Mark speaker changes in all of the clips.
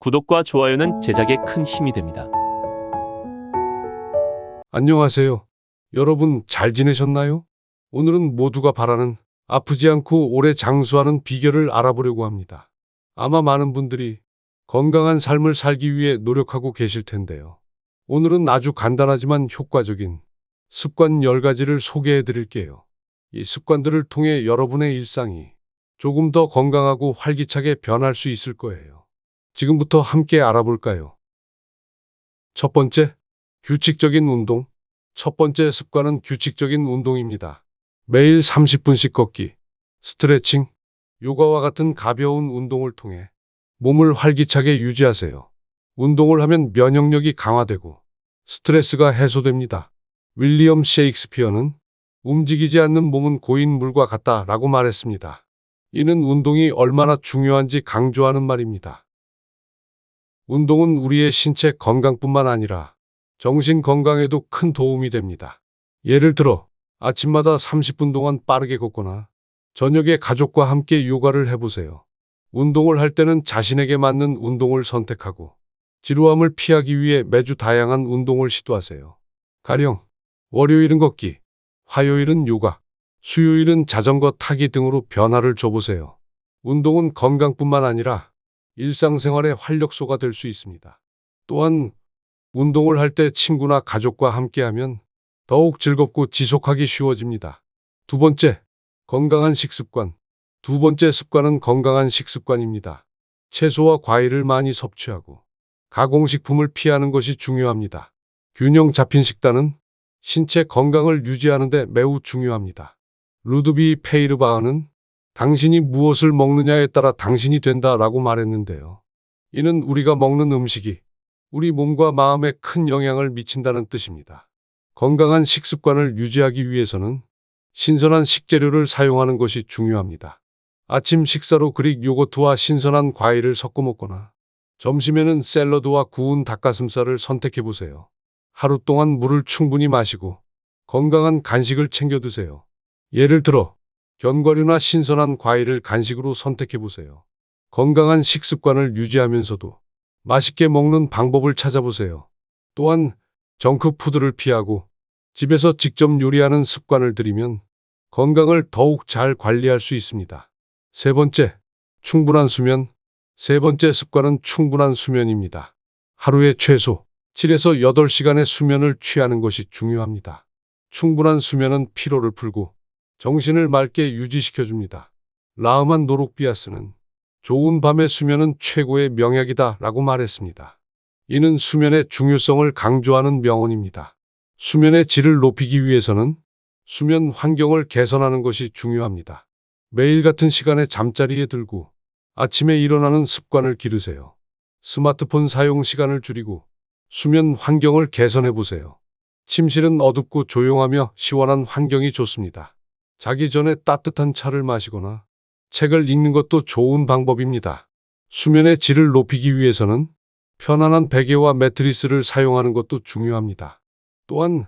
Speaker 1: 구독과 좋아요는 제작에 큰 힘이 됩니다.
Speaker 2: 안녕하세요. 여러분 잘 지내셨나요? 오늘은 모두가 바라는 아프지 않고 오래 장수하는 비결을 알아보려고 합니다. 아마 많은 분들이 건강한 삶을 살기 위해 노력하고 계실 텐데요. 오늘은 아주 간단하지만 효과적인 습관 10가지를 소개해 드릴게요. 이 습관들을 통해 여러분의 일상이 조금 더 건강하고 활기차게 변할 수 있을 거예요. 지금부터 함께 알아볼까요? 첫 번째, 규칙적인 운동. 첫 번째 습관은 규칙적인 운동입니다. 매일 30분씩 걷기, 스트레칭, 요가와 같은 가벼운 운동을 통해 몸을 활기차게 유지하세요. 운동을 하면 면역력이 강화되고 스트레스가 해소됩니다. 윌리엄 셰익스피어는 움직이지 않는 몸은 고인 물과 같다라고 말했습니다. 이는 운동이 얼마나 중요한지 강조하는 말입니다. 운동은 우리의 신체 건강뿐만 아니라 정신 건강에도 큰 도움이 됩니다. 예를 들어 아침마다 30분 동안 빠르게 걷거나 저녁에 가족과 함께 요가를 해보세요. 운동을 할 때는 자신에게 맞는 운동을 선택하고 지루함을 피하기 위해 매주 다양한 운동을 시도하세요. 가령 월요일은 걷기, 화요일은 요가, 수요일은 자전거 타기 등으로 변화를 줘보세요. 운동은 건강뿐만 아니라 일상생활의 활력소가 될 수 있습니다. 또한 운동을 할 때 친구나 가족과 함께하면 더욱 즐겁고 지속하기 쉬워집니다. 두 번째, 건강한 식습관. 두 번째 습관은 건강한 식습관입니다. 채소와 과일을 많이 섭취하고 가공식품을 피하는 것이 중요합니다. 균형 잡힌 식단은 신체 건강을 유지하는 데 매우 중요합니다. 루드비 페이르바흐는 당신이 무엇을 먹느냐에 따라 당신이 된다라고 말했는데요. 이는 우리가 먹는 음식이 우리 몸과 마음에 큰 영향을 미친다는 뜻입니다. 건강한 식습관을 유지하기 위해서는 신선한 식재료를 사용하는 것이 중요합니다. 아침 식사로 그릭 요거트와 신선한 과일을 섞어 먹거나 점심에는 샐러드와 구운 닭가슴살을 선택해 보세요. 하루 동안 물을 충분히 마시고 건강한 간식을 챙겨 드세요. 예를 들어 견과류나 신선한 과일을 간식으로 선택해 보세요. 건강한 식습관을 유지하면서도 맛있게 먹는 방법을 찾아보세요. 또한 정크푸드를 피하고 집에서 직접 요리하는 습관을 들이면 건강을 더욱 잘 관리할 수 있습니다. 세 번째, 충분한 수면. 세 번째 습관은 충분한 수면입니다. 하루에 최소 7에서 8시간의 수면을 취하는 것이 중요합니다. 충분한 수면은 피로를 풀고 정신을 맑게 유지시켜줍니다. 라흐만 노록비아스는 좋은 밤의 수면은 최고의 명약이다 라고 말했습니다. 이는 수면의 중요성을 강조하는 명언입니다. 수면의 질을 높이기 위해서는 수면 환경을 개선하는 것이 중요합니다. 매일 같은 시간에 잠자리에 들고 아침에 일어나는 습관을 기르세요. 스마트폰 사용 시간을 줄이고 수면 환경을 개선해 보세요. 침실은 어둡고 조용하며 시원한 환경이 좋습니다. 자기 전에 따뜻한 차를 마시거나 책을 읽는 것도 좋은 방법입니다. 수면의 질을 높이기 위해서는 편안한 베개와 매트리스를 사용하는 것도 중요합니다. 또한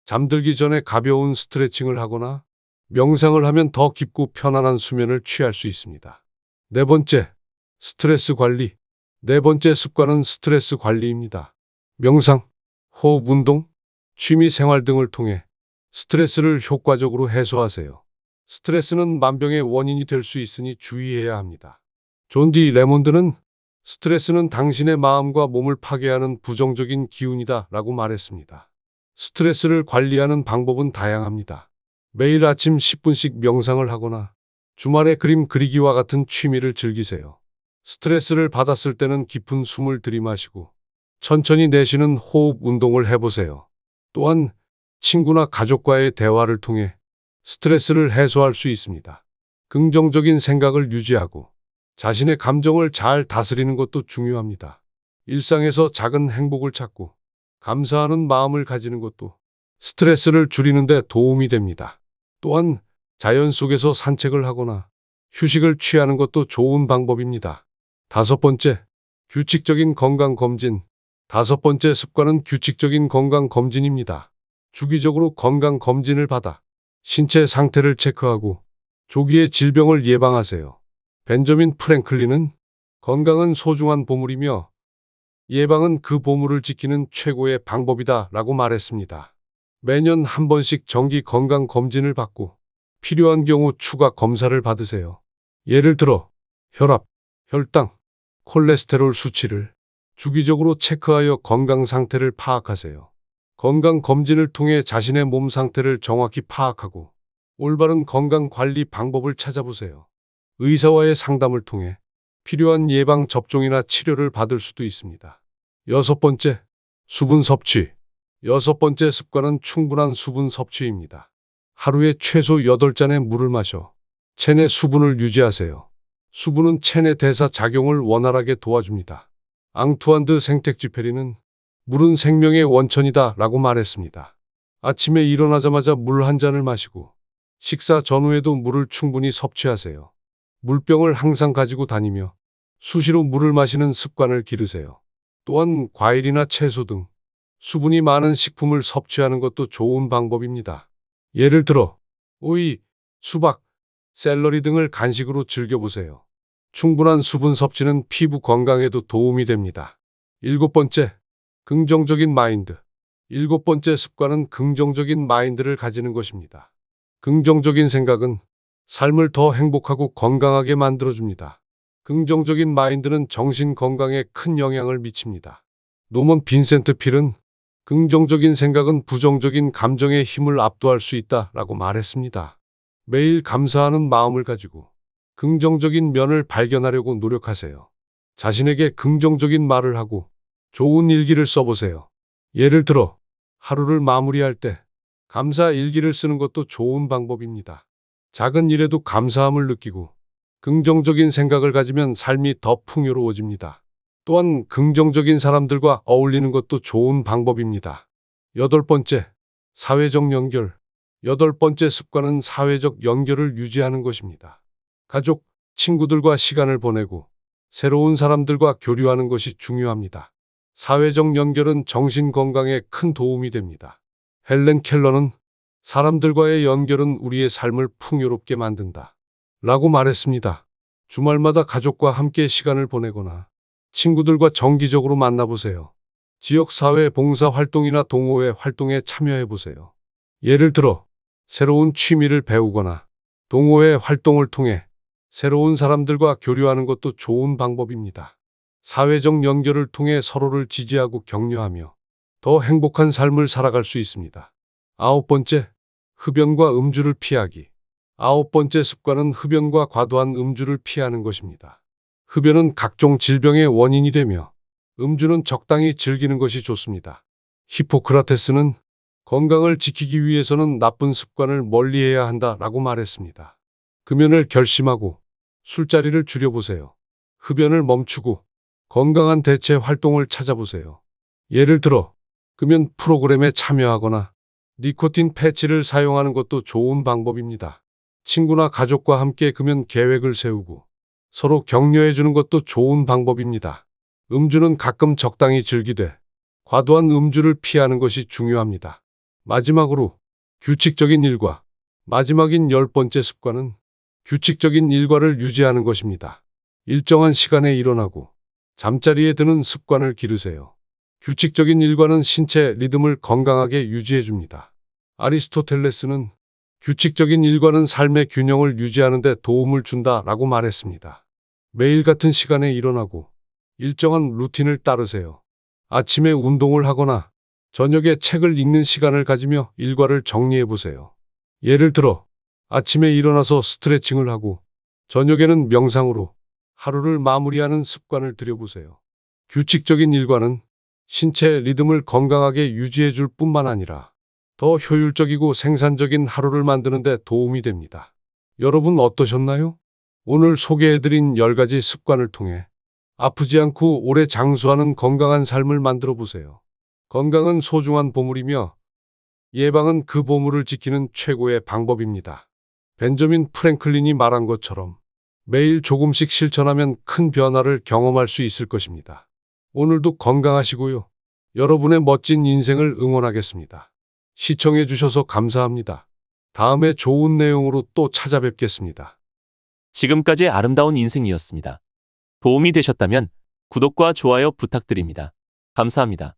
Speaker 2: 잠들기 전에 가벼운 스트레칭을 하거나 명상을 하면 더 깊고 편안한 수면을 취할 수 있습니다. 네 번째, 스트레스 관리. 네 번째 습관은 스트레스 관리입니다. 명상, 호흡 운동, 취미 생활 등을 통해 스트레스를 효과적으로 해소하세요. 스트레스는 만병의 원인이 될 수 있으니 주의해야 합니다. 존 디 레몬드는 스트레스는 당신의 마음과 몸을 파괴하는 부정적인 기운이다 라고 말했습니다. 스트레스를 관리하는 방법은 다양합니다. 매일 아침 10분씩 명상을 하거나 주말에 그림 그리기와 같은 취미를 즐기세요. 스트레스를 받았을 때는 깊은 숨을 들이마시고 천천히 내쉬는 호흡 운동을 해보세요. 또한 친구나 가족과의 대화를 통해 스트레스를 해소할 수 있습니다. 긍정적인 생각을 유지하고 자신의 감정을 잘 다스리는 것도 중요합니다. 일상에서 작은 행복을 찾고 감사하는 마음을 가지는 것도 스트레스를 줄이는 데 도움이 됩니다. 또한 자연 속에서 산책을 하거나 휴식을 취하는 것도 좋은 방법입니다. 다섯 번째, 규칙적인 건강검진. 다섯 번째 습관은 규칙적인 건강검진입니다. 주기적으로 건강검진을 받아 신체 상태를 체크하고 조기에 질병을 예방하세요. 벤저민 프랭클린은 건강은 소중한 보물이며 예방은 그 보물을 지키는 최고의 방법이다 라고 말했습니다. 매년 한 번씩 정기 건강 검진을 받고 필요한 경우 추가 검사를 받으세요. 예를 들어 혈압, 혈당, 콜레스테롤 수치를 주기적으로 체크하여 건강 상태를 파악하세요. 건강 검진을 통해 자신의 몸 상태를 정확히 파악하고 올바른 건강 관리 방법을 찾아보세요. 의사와의 상담을 통해 필요한 예방 접종이나 치료를 받을 수도 있습니다. 여섯 번째, 수분 섭취. 여섯 번째 습관은 충분한 수분 섭취입니다. 하루에 최소 8잔의 물을 마셔 체내 수분을 유지하세요. 수분은 체내 대사 작용을 원활하게 도와줍니다. 앙투안 드 생텍쥐페리는 물은 생명의 원천이다 라고 말했습니다. 아침에 일어나자마자 물 한 잔을 마시고 식사 전후에도 물을 충분히 섭취하세요. 물병을 항상 가지고 다니며 수시로 물을 마시는 습관을 기르세요. 또한 과일이나 채소 등 수분이 많은 식품을 섭취하는 것도 좋은 방법입니다. 예를 들어 오이, 수박, 샐러리 등을 간식으로 즐겨보세요. 충분한 수분 섭취는 피부 건강에도 도움이 됩니다. 일곱 번째, 긍정적인 마인드. 일곱 번째 습관은 긍정적인 마인드를 가지는 것입니다. 긍정적인 생각은 삶을 더 행복하고 건강하게 만들어줍니다. 긍정적인 마인드는 정신 건강에 큰 영향을 미칩니다. 노먼 빈센트 필은 긍정적인 생각은 부정적인 감정의 힘을 압도할 수 있다라고 말했습니다. 매일 감사하는 마음을 가지고 긍정적인 면을 발견하려고 노력하세요. 자신에게 긍정적인 말을 하고 좋은 일기를 써보세요. 예를 들어 하루를 마무리할 때 감사 일기를 쓰는 것도 좋은 방법입니다. 작은 일에도 감사함을 느끼고 긍정적인 생각을 가지면 삶이 더 풍요로워집니다. 또한 긍정적인 사람들과 어울리는 것도 좋은 방법입니다. 여덟 번째, 사회적 연결. 여덟 번째 습관은 사회적 연결을 유지하는 것입니다. 가족, 친구들과 시간을 보내고 새로운 사람들과 교류하는 것이 중요합니다. 사회적 연결은 정신 건강에 큰 도움이 됩니다. 헬렌 켈러는 사람들과의 연결은 우리의 삶을 풍요롭게 만든다 라고 말했습니다. 주말마다 가족과 함께 시간을 보내거나 친구들과 정기적으로 만나보세요. 지역사회 봉사 활동이나 동호회 활동에 참여해보세요. 예를 들어 새로운 취미를 배우거나 동호회 활동을 통해 새로운 사람들과 교류하는 것도 좋은 방법입니다. 사회적 연결을 통해 서로를 지지하고 격려하며 더 행복한 삶을 살아갈 수 있습니다. 아홉 번째, 흡연과 음주를 피하기. 아홉 번째 습관은 흡연과 과도한 음주를 피하는 것입니다. 흡연은 각종 질병의 원인이 되며 음주는 적당히 즐기는 것이 좋습니다. 히포크라테스는 건강을 지키기 위해서는 나쁜 습관을 멀리해야 한다라고 말했습니다. 금연을 결심하고 술자리를 줄여보세요. 흡연을 멈추고 건강한 대체 활동을 찾아보세요. 예를 들어 금연 프로그램에 참여하거나 니코틴 패치를 사용하는 것도 좋은 방법입니다. 친구나 가족과 함께 금연 계획을 세우고 서로 격려해 주는 것도 좋은 방법입니다. 음주는 가끔 적당히 즐기되 과도한 음주를 피하는 것이 중요합니다. 마지막으로 규칙적인 일과. 마지막인 열 번째 습관은 규칙적인 일과를 유지하는 것입니다. 일정한 시간에 일어나고 잠자리에 드는 습관을 기르세요. 규칙적인 일과는 신체 리듬을 건강하게 유지해 줍니다. 아리스토텔레스는 규칙적인 일과는 삶의 균형을 유지하는 데 도움을 준다라고 말했습니다. 매일 같은 시간에 일어나고 일정한 루틴을 따르세요. 아침에 운동을 하거나 저녁에 책을 읽는 시간을 가지며 일과를 정리해 보세요. 예를 들어 아침에 일어나서 스트레칭을 하고 저녁에는 명상으로 하루를 마무리하는 습관을 들여보세요. 규칙적인 일과는 신체 리듬을 건강하게 유지해 줄 뿐만 아니라 더 효율적이고 생산적인 하루를 만드는 데 도움이 됩니다. 여러분 어떠셨나요? 오늘 소개해드린 10가지 습관을 통해 아프지 않고 오래 장수하는 건강한 삶을 만들어 보세요. 건강은 소중한 보물이며 예방은 그 보물을 지키는 최고의 방법입니다. 벤저민 프랭클린이 말한 것처럼 매일 조금씩 실천하면 큰 변화를 경험할 수 있을 것입니다. 오늘도 건강하시고요. 여러분의 멋진 인생을 응원하겠습니다. 시청해 주셔서 감사합니다. 다음에 좋은 내용으로 또 찾아뵙겠습니다.
Speaker 1: 지금까지 아름다운 인생이었습니다. 도움이 되셨다면 구독과 좋아요 부탁드립니다. 감사합니다.